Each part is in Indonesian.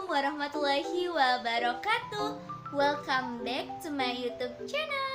warahmatullahi wabarakatuh. Welcome back to my YouTube channel.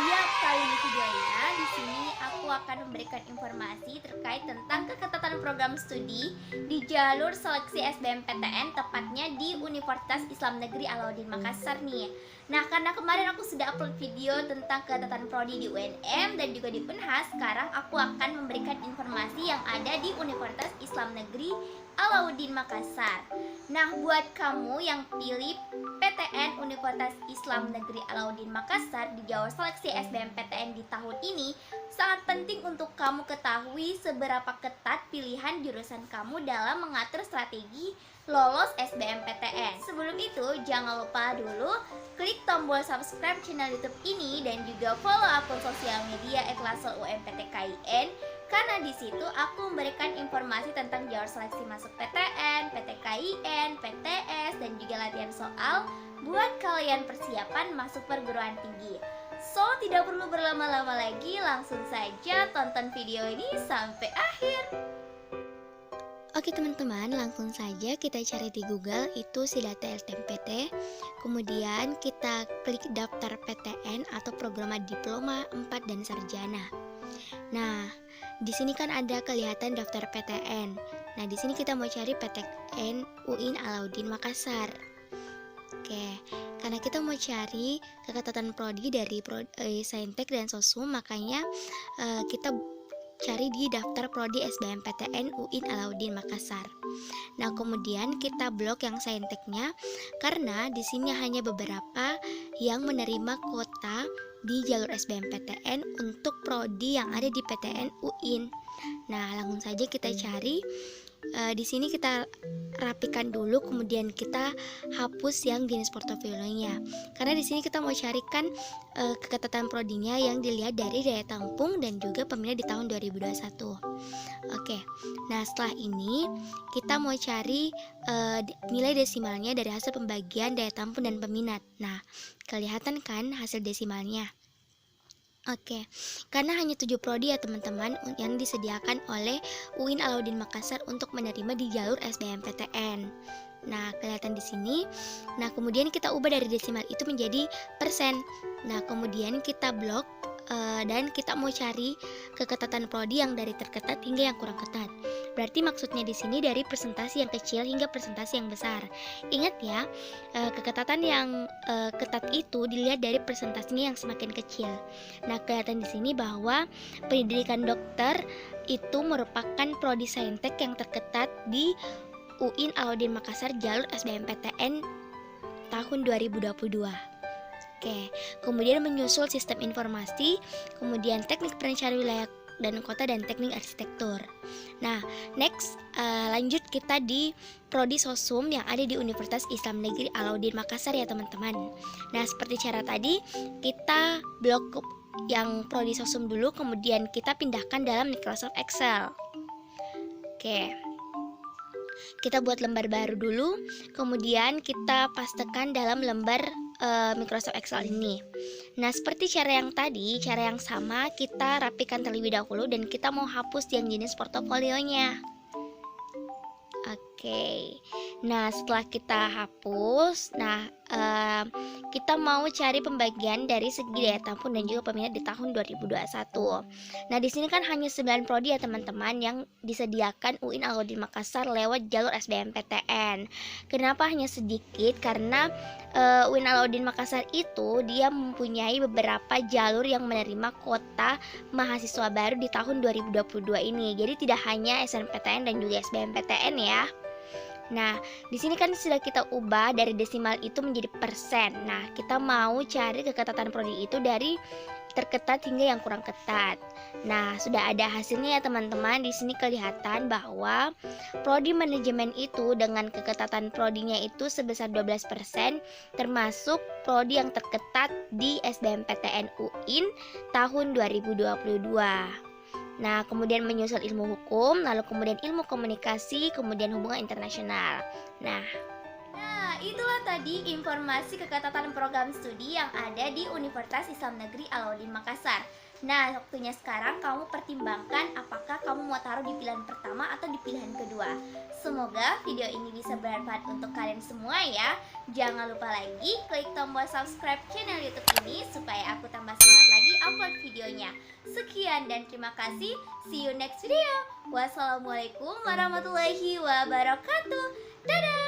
Ya, kali ini videonya di sini aku akan memberikan informasi terkait tentang keketutaan program studi di jalur seleksi SBMPTN, tepatnya di Universitas Islam Negeri Alauddin Makassar nih. Nah, karena kemarin aku sudah upload video tentang keketutaan prodi di UNM dan juga di Unhas, sekarang aku akan memberikan informasi yang ada di Universitas Islam Negeri Alauddin Makassar. Nah, buat kamu yang pilih PTN Universitas Islam Negeri Alauddin Makassar di jalur seleksi SBMPTN di tahun ini, sangat penting untuk kamu ketahui seberapa ketat pilihan jurusan kamu dalam mengatur strategi lolos SBMPTN. Sebelum itu, jangan lupa dulu klik tombol subscribe channel YouTube ini dan juga follow akun sosial media @lasol_umptkIN, karena di situ aku memberikan informasi tentang jalur seleksi masuk PTN, PTKIN, PTS, dan juga latihan soal buat kalian persiapan masuk perguruan tinggi. So, tidak perlu berlama-lama lagi, langsung saja tonton video ini sampai akhir. Oke teman-teman, langsung saja kita cari di Google itu SIDATA LTMPT. Kemudian kita klik daftar PTN atau program diploma 4 dan sarjana. Nah, di sini kan ada kelihatan daftar PTN. Nah, di sini kita mau cari PTN UIN Alauddin Makassar. Oke, karena kita mau cari keketutaan prodi dari Saintek dan Sosum, makanya kita cari di daftar prodi SBMPTN UIN Alauddin Makassar. Nah, kemudian kita blok yang Sainteknya karena di sini hanya beberapa yang menerima kuota di jalur SBMPTN untuk prodi yang ada di PTN UIN. Nah, langsung saja kita cari. Di sini kita rapikan dulu, kemudian kita hapus yang jenis portofolionya. Karena di sini kita mau carikan keketutaan prodinya yang dilihat dari daya tampung dan juga peminat di tahun 2021. Oke. Nah, setelah ini kita mau cari nilai desimalnya dari hasil pembagian daya tampung dan peminat. Nah, kelihatan kan hasil desimalnya? Oke, karena hanya 7 prodi ya teman-teman yang disediakan oleh UIN Alauddin Makassar untuk menerima di jalur SBMPTN. Nah, kelihatan di sini. Nah, kemudian kita ubah dari desimal itu menjadi persen. Nah, kemudian kita blok dan kita mau cari keketutaan prodi yang dari terketat hingga yang kurang ketat. Berarti maksudnya di sini dari presentasi yang kecil hingga presentasi yang besar. Ingat ya, keketatan yang ketat itu dilihat dari presentasinya yang semakin kecil. Nah, kelihatan di sini bahwa pendidikan dokter itu merupakan prodi Saintek yang terketat di UIN Alauddin Makassar jalur SBMPTN tahun 2022. Oke, kemudian menyusul sistem informasi, kemudian teknik perencanaan wilayah dan kota dan teknik arsitektur. Nah, next lanjut kita di prodi Sosum yang ada di Universitas Islam Negeri Alauddin Makassar ya teman-teman. Nah, seperti cara tadi, kita blok yang prodi Sosum dulu, kemudian kita pindahkan dalam Microsoft Excel. Oke, kita buat lembar baru dulu, kemudian kita pastekan dalam lembar Microsoft Excel ini. Nah, seperti cara yang tadi, cara yang sama kita rapikan terlebih dahulu dan kita mau hapus yang jenis portofolionya. Oke. Nah, setelah kita hapus, kita mau cari pembagian dari segi daya tampung dan juga peminat di tahun 2021. Nah, di sini kan hanya 9 prodi ya teman-teman yang disediakan UIN Alauddin Makassar lewat jalur SBMPTN. Kenapa hanya sedikit? Karena UIN Alauddin Makassar itu dia mempunyai beberapa jalur yang menerima kuota mahasiswa baru di tahun 2022 ini. Jadi tidak hanya SNPTN dan juga SBMPTN ya. Nah, di sini kan sudah kita ubah dari desimal itu menjadi persen. Nah, kita mau cari keketutaan prodi itu dari terketat hingga yang kurang ketat. Nah, sudah ada hasilnya ya teman-teman. Di sini kelihatan bahwa prodi manajemen itu dengan keketuatan prodinya itu sebesar 12%, termasuk prodi yang terketat di SBMPTN UIN tahun 2022. Nah, kemudian menyusul ilmu hukum, lalu kemudian ilmu komunikasi, kemudian hubungan internasional. Nah, Nah, itulah tadi informasi keketatan program studi yang ada di Universitas Islam Negeri Alauddin Makassar. Nah, waktunya sekarang kamu pertimbangkan apakah kamu mau taruh di pilihan pertama atau di pilihan kedua. Semoga video ini bisa bermanfaat untuk kalian semua ya. Jangan lupa lagi klik tombol subscribe channel YouTube ini supaya aku tambah semangat lagi upload videonya. Sekian dan terima kasih. See you next video. Wassalamualaikum warahmatullahi wabarakatuh. Dadah!